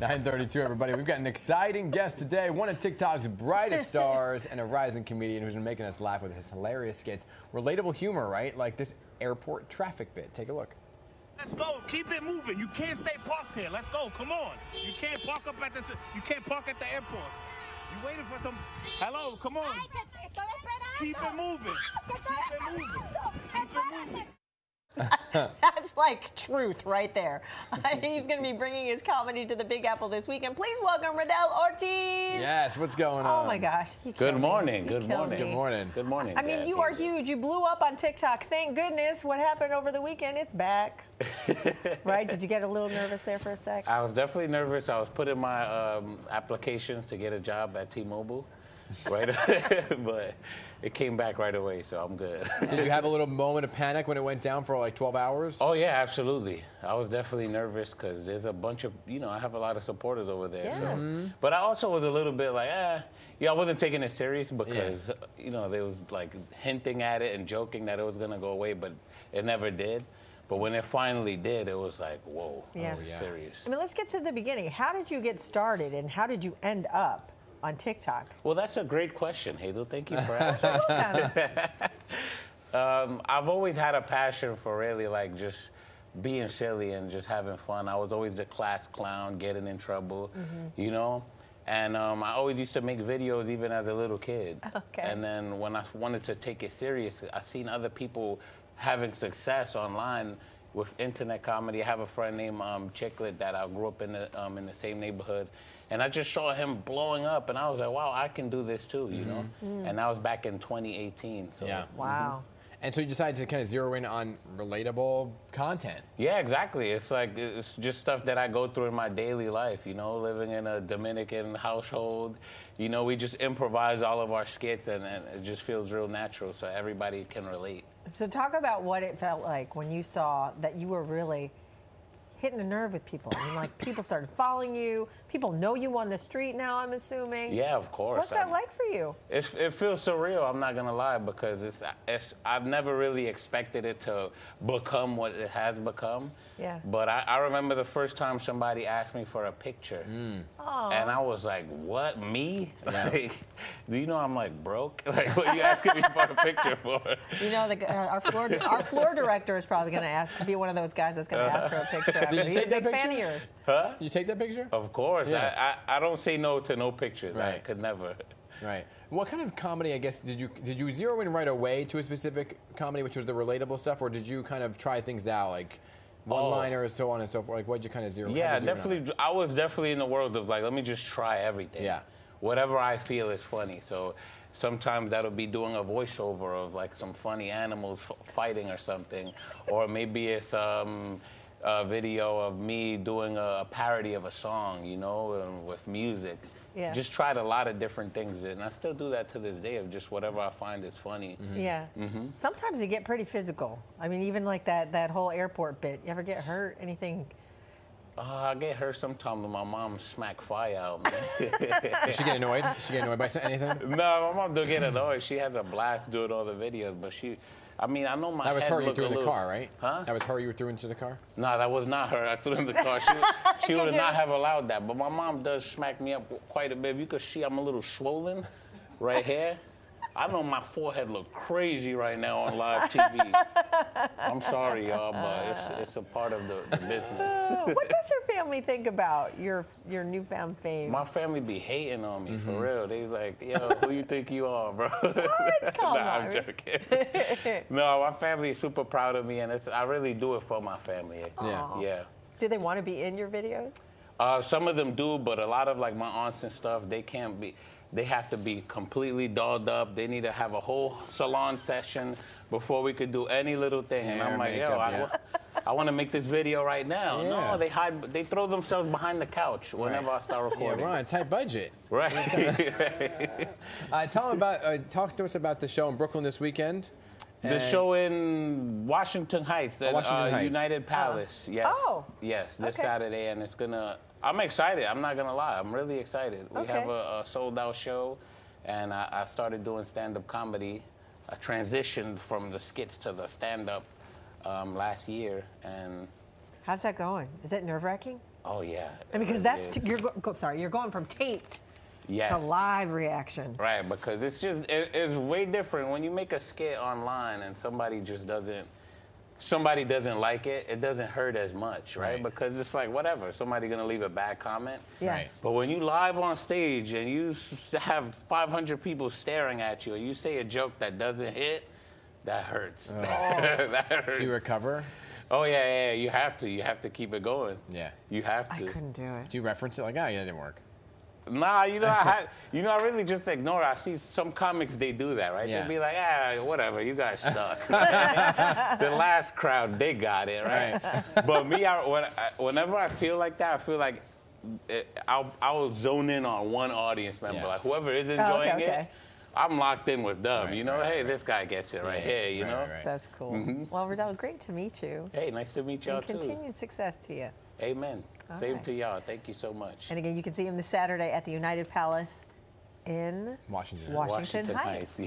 9:32, everybody. We've got an exciting guest today, one of TikTok's brightest stars and a rising comedian who's been making us laugh with his hilarious skits. Relatable humor, right? Like this airport traffic bit. Take a look. Let's go. Keep it moving. You can't stay parked here. Let's go. Come on. You can't park up at the. You can't park at the airport. You waiting for some? Hello. Come on. Keep it moving. Keep it moving. Keep it moving. That's like truth right there. He's going to be bringing his comedy to the Big Apple this weekend. Please welcome Radel Ortiz. Yes, what's going on? Oh my gosh. Good morning. Good morning. Good morning. Good morning. I mean, you are huge. You blew up on TikTok. Thank goodness. What happened over the weekend? It's back. Right? Did you get a little nervous there for a sec? I was definitely nervous. I was putting my applications to get a job at T-Mobile, right? But it came back right away, so I'm good. Did you have a little moment of panic when it went down for like 12 hours? Oh, yeah, absolutely. I was definitely nervous because there's a bunch of, I have a lot of supporters over there. Yeah. So. But I also was a little bit like, I wasn't taking it serious because, they was like hinting at it and joking that it was going to go away, but it never did. But when it finally did, it was like, whoa, serious. I mean, let's get to the beginning. How did you get started and how did you end up on TikTok? Well, that's a great question, Hazel. Thank you for asking. I've always had a passion for really like just being silly and just having fun. I was always the class clown, getting in trouble, And I always used to make videos even as a little kid. Okay. And then when I wanted to take it serious, I seen other people having success online with internet comedy. I have a friend named Chicklet that I grew up in the same neighborhood. And I just saw him blowing up, and I was like, wow, I can do this too, you know? And that was back in 2018. So. Yeah. Wow. And so you decided to kind of zero in on relatable content. Yeah, exactly. It's like, it's just stuff that I go through in my daily life, living in a Dominican household. We just improvise all of our skits, and it just feels real natural, so everybody can relate. So talk about what it felt like when you saw that you were really hitting a nerve with people. I mean, like, people started following you. People know you on the street now, I'm assuming. Yeah, of course. What's that like for you? It feels surreal, I'm not going to lie, because I've never really expected it to become what it has become. Yeah. But I remember the first time somebody asked me for a picture. And I was like, what, me? Yeah. Like, do you know I'm like broke? Like, what are you asking me for a picture for? Our floor director is probably going to be one of those guys that's going to ask for a picture. Did you take that picture? Fan of yours. Huh? Did you take that picture? Of course. Yes. I don't say no to no pictures. Right. I could never. Right. What kind of comedy, I guess, did you zero in right away to a specific comedy, which was the relatable stuff, or did you kind of try things out, like one-liners, so on and so forth? Like, what'd you kind of zero? Yeah, definitely. I was definitely in the world of like, let me just try everything. Yeah. Whatever I feel is funny. So sometimes that'll be doing a voiceover of like some funny animals fighting or something, or maybe it's a video of me doing a parody of a song, with music. Yeah. Just tried a lot of different things, and I still do that to this day, of just whatever I find is funny. Yeah. Sometimes you get pretty physical. I mean, even like that whole airport bit. You ever get hurt? Anything? I get hurt sometimes when my mom smack fire out, man. Does she get annoyed? Does she get annoyed by anything? No, my mom don't get annoyed. She has a blast doing all the videos, but I know my head. That was her you looked threw a in the little, car, right? Huh? That was her you threw into the car? No, that was not her. I threw in the car. She would not have allowed that. But my mom does smack me up quite a bit. If you could see, I'm a little swollen right here. I know my forehead look crazy right now on live TV. I'm sorry, y'all, but it's a part of the business. What does your family think about your newfound fame? My family be hating on me, for real. They like, yo, who you think you are, bro? What? Come on. I'm joking. No, my family is super proud of me, and I really do it for my family. Aww. Yeah. Do they want to be in your videos? Some of them do, but a lot of like my aunts and stuff, they can't be. They have to be completely dolled up. They need to have a whole salon session before we could do any little thing. And I'm like, makeup, I want to make this video right now. Yeah. No, they throw themselves behind the couch whenever I start recording. Yeah, we're on a tight budget. Right. Talk to us about the show in Brooklyn this weekend. The show in Washington Heights, Washington Heights. United Palace. Yes. Oh. Yes, this Okay. Saturday, and I'm excited. I'm not gonna lie. I'm really excited. We Okay. have a sold-out show, and I started doing stand-up comedy. I transitioned from the skits to the stand-up last year, and How's that going? Is it nerve-wracking? Oh yeah. And because that's you're going from taped to live reaction. Right, because it's just it's way different when you make a skit online and somebody doesn't like it. It doesn't hurt as much, right? Because it's like whatever, somebody gonna leave a bad comment. Yeah. Right. But when you live on stage and you have 500 people staring at you, and you say a joke that doesn't hit, that hurts. Oh. That hurts. Do you recover? Oh yeah, you have to. You have to keep it going. Yeah. You have to. I couldn't do it. Do you reference it like, oh, yeah, that didn't work? Nah, I really just ignore it. I see some comics, they do that, right? Yeah. They'll be like, whatever, you guys suck. The last crowd, they got it, right? But me, whenever I feel like that, I feel like I'll zone in on one audience member. Yeah. Like whoever is enjoying okay. it, I'm locked in with them. Hey, this guy gets it right here, you know? Right. That's cool. Well, Radel, great to meet you. Hey, nice to meet y'all And too. continued success to you. Amen. All Same right. to y'all. Thank you so much. And again, you can see him this Saturday at the United Palace in Washington. Washington Heights.